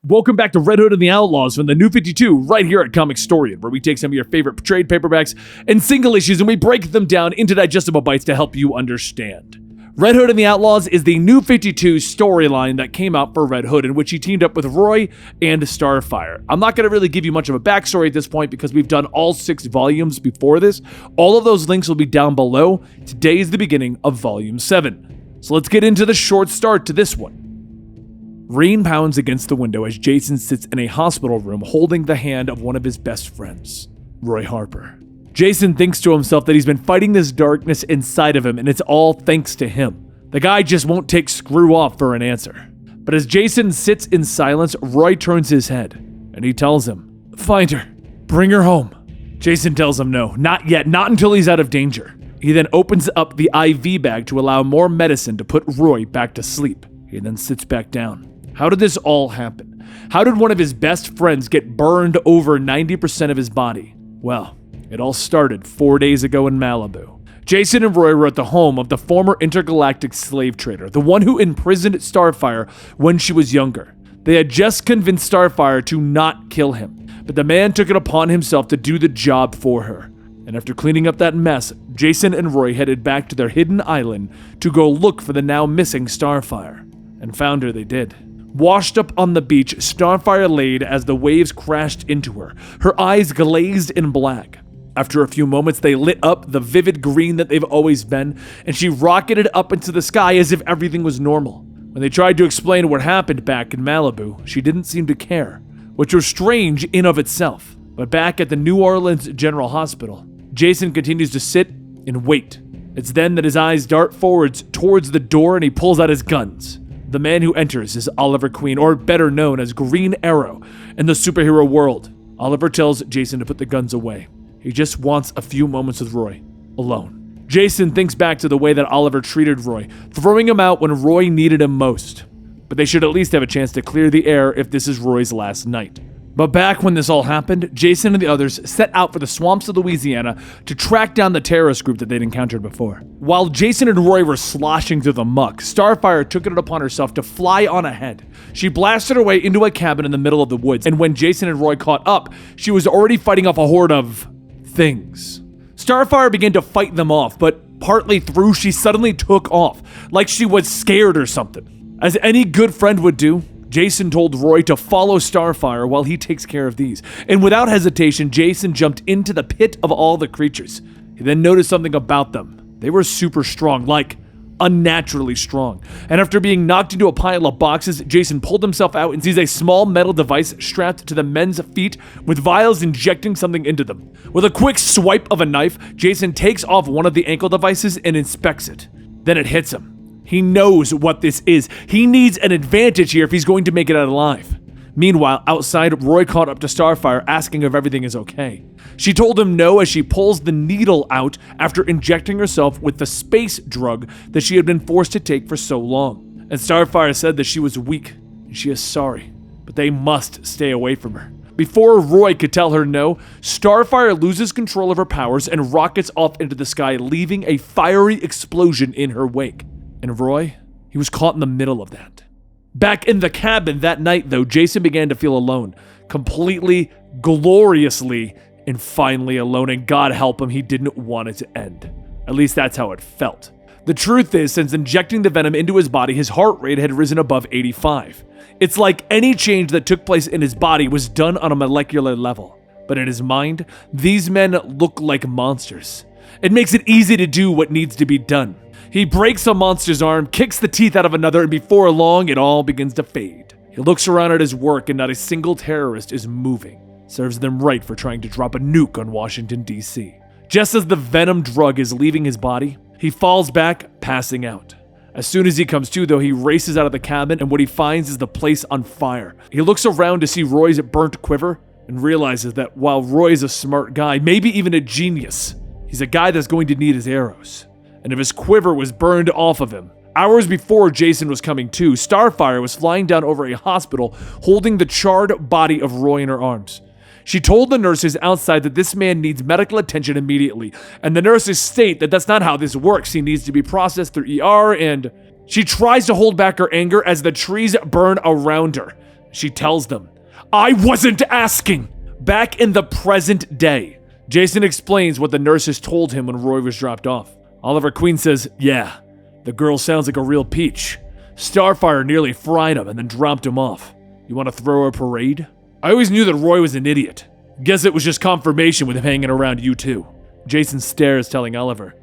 Welcome back to Red Hood and the Outlaws from the New 52 right here at Comicstorian, where we take some of your favorite trade paperbacks and single issues and we break them down into digestible bites to help you understand. Red Hood and the Outlaws is the New 52 storyline that came out for Red Hood, in which he teamed up with Roy and Starfire. I'm not going to really give you much of a backstory at this point because we've done all 6 volumes before this. All of those links will be down below. Today is the beginning of Volume 7. So let's get into the short start to this one. Rain pounds against the window as Jason sits in a hospital room holding the hand of one of his best friends, Roy Harper. Jason thinks to himself that he's been fighting this darkness inside of him, and it's all thanks to him. The guy just won't take screw off for an answer. But as Jason sits in silence, Roy turns his head, and he tells him, "Find her. Bring her home." Jason tells him no, not yet, not until he's out of danger. He then opens up the IV bag to allow more medicine to put Roy back to sleep. He then sits back down. How did this all happen? How did one of his best friends get burned over 90% of his body? Well, it all started 4 days ago in Malibu. Jason and Roy were at the home of the former intergalactic slave trader, the one who imprisoned Starfire when she was younger. They had just convinced Starfire to not kill him, but the man took it upon himself to do the job for her. And after cleaning up that mess, Jason and Roy headed back to their hidden island to go look for the now missing Starfire. And found her they did. Washed up on the beach, Starfire laid as the waves crashed into her, her eyes glazed in black. After a few moments, they lit up the vivid green that they've always been, and she rocketed up into the sky as if everything was normal. When they tried to explain what happened back in Malibu, she didn't seem to care, which was strange in of itself. But back at the New Orleans General Hospital, Jason continues to sit and wait. It's then that his eyes dart forwards towards the door and he pulls out his guns. The man who enters is Oliver Queen, or better known as Green Arrow in the superhero world. Oliver tells Jason to put the guns away. He just wants a few moments with Roy, alone. Jason thinks back to the way that Oliver treated Roy, throwing him out when Roy needed him most. But they should at least have a chance to clear the air if this is Roy's last night. But back when this all happened, Jason and the others set out for the swamps of Louisiana to track down the terrorist group that they'd encountered before. While Jason and Roy were sloshing through the muck, Starfire took it upon herself to fly on ahead. She blasted her way into a cabin in the middle of the woods, and when Jason and Roy caught up, she was already fighting off a horde of things. Starfire began to fight them off, but partly through, she suddenly took off, like she was scared or something. As any good friend would do, Jason told Roy to follow Starfire while he takes care of these. And without hesitation, Jason jumped into the pit of all the creatures. He then noticed something about them. They were super strong, like unnaturally strong. And after being knocked into a pile of boxes, Jason pulled himself out and sees a small metal device strapped to the men's feet with vials injecting something into them. With a quick swipe of a knife, Jason takes off one of the ankle devices and inspects it. Then it hits him. He knows what this is. He needs an advantage here if he's going to make it out alive. Meanwhile, outside, Roy caught up to Starfire asking if everything is okay. She told him no as she pulls the needle out after injecting herself with the space drug that she had been forced to take for so long. And Starfire said that she was weak and she is sorry, but they must stay away from her. Before Roy could tell her no, Starfire loses control of her powers and rockets off into the sky, leaving a fiery explosion in her wake. And Roy, he was caught in the middle of that. Back in the cabin that night, though, Jason began to feel alone. Completely, gloriously, and finally alone. And God help him, he didn't want it to end. At least that's how it felt. The truth is, since injecting the venom into his body, his heart rate had risen above 85. It's like any change that took place in his body was done on a molecular level. But in his mind, these men look like monsters. It makes it easy to do what needs to be done. He breaks a monster's arm, kicks the teeth out of another, and before long, it all begins to fade. He looks around at his work, and not a single terrorist is moving. Serves them right for trying to drop a nuke on Washington, D.C. Just as the venom drug is leaving his body, he falls back, passing out. As soon as he comes to, though, he races out of the cabin, and what he finds is the place on fire. He looks around to see Roy's burnt quiver, and realizes that while Roy is a smart guy, maybe even a genius, he's a guy that's going to need his arrows. And if his quiver was burned off of him. Hours before Jason was coming to, Starfire was flying down over a hospital holding the charred body of Roy in her arms. She told the nurses outside that this man needs medical attention immediately, and the nurses state that that's not how this works. He needs to be processed through ER, and she tries to hold back her anger as the trees burn around her. She tells them, "I wasn't asking!" Back in the present day, Jason explains what the nurses told him when Roy was dropped off. Oliver Queen says, "Yeah, the girl sounds like a real peach. Starfire nearly fried him and then dropped him off. You want to throw a parade?" I always knew that Roy was an idiot. Guess it was just confirmation with him hanging around you too. Jason stares, telling Oliver,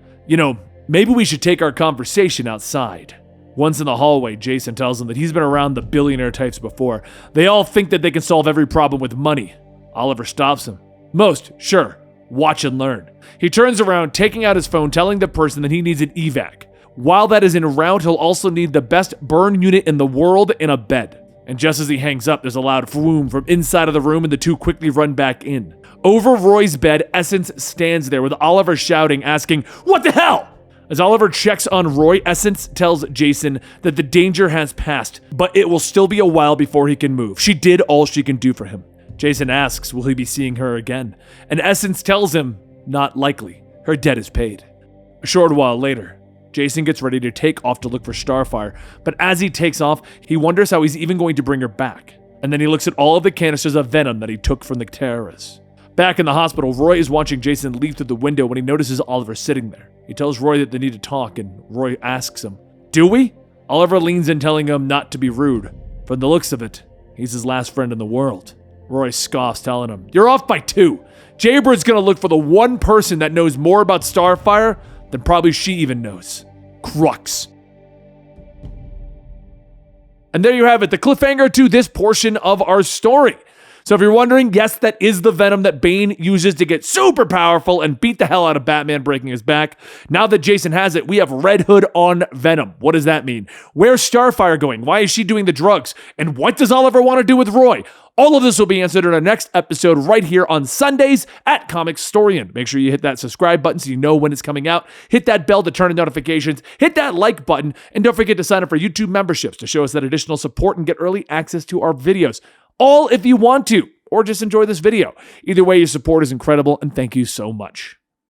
maybe we should take our conversation outside. Once in the hallway, Jason tells him that he's been around the billionaire types before. They all think that they can solve every problem with money. Oliver stops him. Most, sure. Watch and learn. He turns around, taking out his phone, telling the person that he needs an evac. While that is en route, he'll also need the best burn unit in the world in a bed. And just as he hangs up, there's a loud vroom from inside of the room, and the two quickly run back in. Over Roy's bed, Essence stands there with Oliver shouting, asking, "What the hell?" As Oliver checks on Roy, Essence tells Jason that the danger has passed, but it will still be a while before he can move. She did all she can do for him. Jason asks, will he be seeing her again? And Essence tells him, not likely. Her debt is paid. A short while later, Jason gets ready to take off to look for Starfire, but as he takes off, he wonders how he's even going to bring her back. And then he looks at all of the canisters of Venom that he took from the terrorists. Back in the hospital, Roy is watching Jason leave through the window when he notices Oliver sitting there. He tells Roy that they need to talk, and Roy asks him, "Do we?" Oliver leans in, telling him not to be rude. From the looks of it, he's his last friend in the world. Roy scoffs, telling him, "You're off by 2. Jaybird's gonna look for the one person that knows more about Starfire than probably she even knows. Crux." And there you have it, the cliffhanger to this portion of our story. So if you're wondering, yes, that is the Venom that Bane uses to get super powerful and beat the hell out of Batman, breaking his back. Now that Jason has it, we have Red Hood on Venom. What does that mean? Where's Starfire going? Why is she doing the drugs? And what does Oliver want to do with Roy? All of this will be answered in our next episode right here on Sundays at Comicstorian. Make sure you hit that subscribe button so you know when it's coming out. Hit that bell to turn on notifications. Hit that like button. And don't forget to sign up for YouTube memberships to show us that additional support and get early access to our videos. All if you want to, or just enjoy this video. Either way, your support is incredible, and thank you so much.